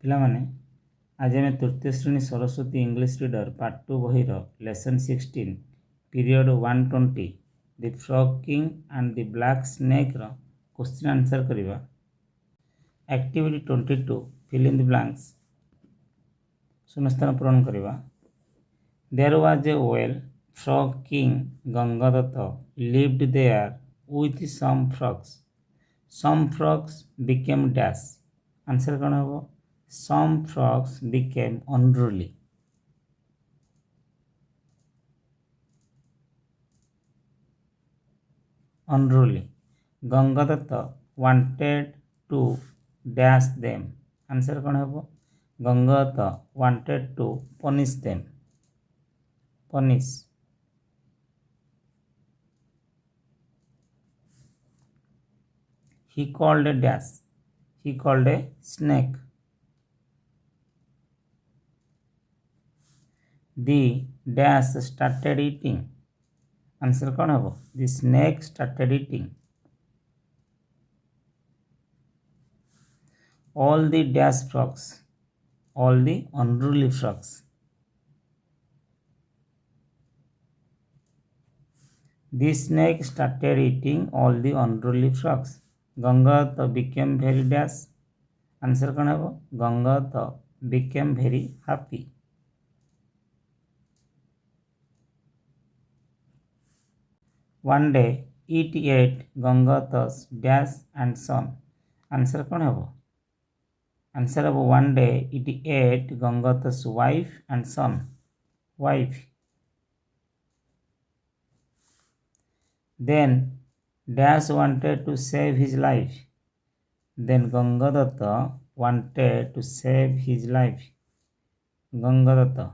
ପିଲାମାନେ ଆଜି ଆମେ ତୃତୀୟ ଶ୍ରେଣୀ ସରସ୍ୱତୀ ଇଂଲିଶ ରିଡର ପାର୍ଟ 2 ବହିର lesson-16 period-120 the frog king and the black snakeର କ୍ୱେଶ୍ଚିନ୍ ଆନ୍ସର କରିବା। Activity 22 fill in the blanks ଶୂନ୍ୟସ୍ଥାନ ପୂରଣ କରିବା। There was a well frog king Gangadatta lived there with some frogs. Some frogs became dash. Answer कौन होगा? Some frogs became unruly. Unruly. Gangadatta wanted to dash them. Answer कौन होगा? Gangadatta wanted to punish them. Punish. He called a dash. He called a snake. The dash started eating. Answer कौन होगा? The snake started eating. All the dash frogs. All the unruly frogs. The snake started eating all the unruly frogs. Gangata became very dash. Answer कौन होगा? Gangata became very happy. One day it ate Gangata's dash and son. Answer कौन होगा? Answer होगा one day it ate Gangata's wife and son. Wife. Then Dash wanted to save his life. Then Gangadatta wanted to save his life. Gangadatta.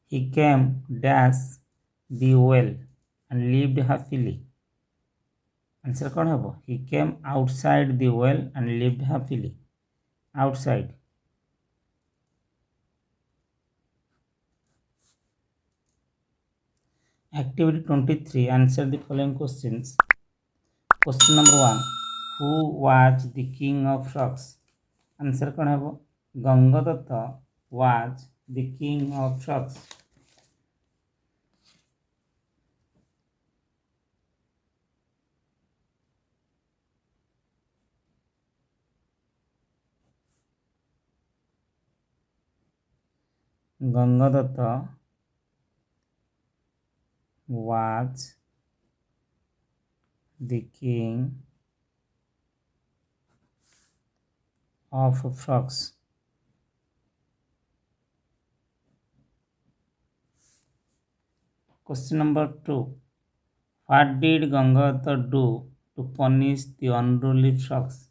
He came Dash the well and lived happily. Answer कौन होगा? He came outside the well and lived happily. Outside. Activity 23. Answer the following questions. Question number 1. Who was the king of frogs? Answer कौन होगा? Gangadatta was the king of frogs. Gangadatta was the king of frogs. Question number 2. What did Gangadatta do to punish the unruly frogs?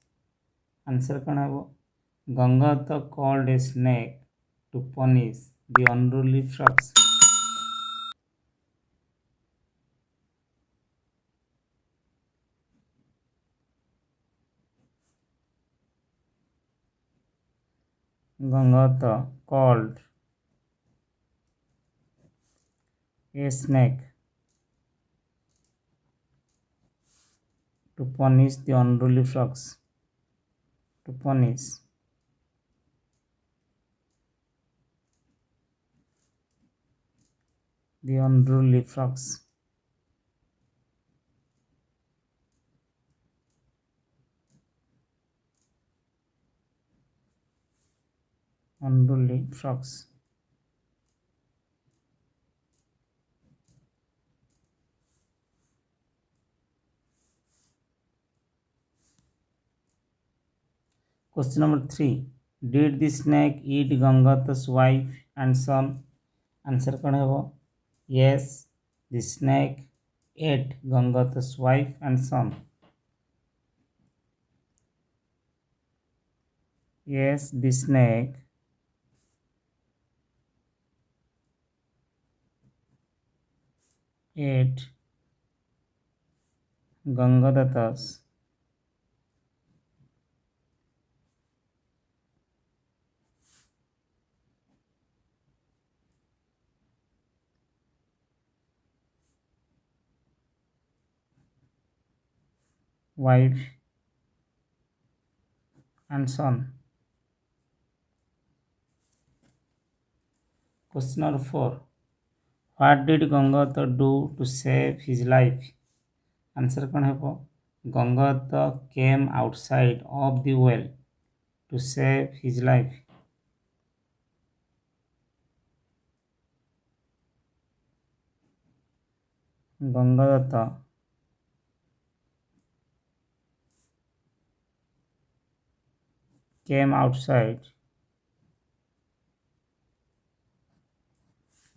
Answer कौन होगा? Gangadatta called a snake to punish the unruly frogs. Gangadatta called a snake to punish the unruly frogs. To punish the unruly frogs. Unruly frogs. Question number 3. Did the snake eat Gangadatta's wife and son? Answer कौन होगा? Yes, the snake ate Gangadatta's wife and son. Yes, the snake ate Gangadatta's wife, and son. Question number 4. What did Gangadhar do to save his life? Answer कौन है? Gangadhar came outside of the well to save his life. Gangadhar came outside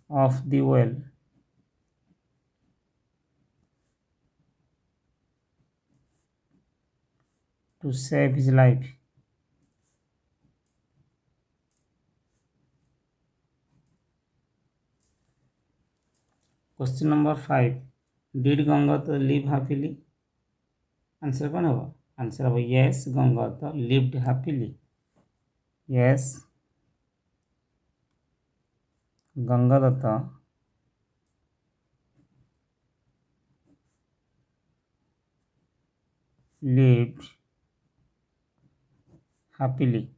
of the well to save his life. Question number 5. Did Gangadhar live happily? Answer कौन है? Answer है yes, Gangadhar lived happily. Yes, Gangadhar lived happily.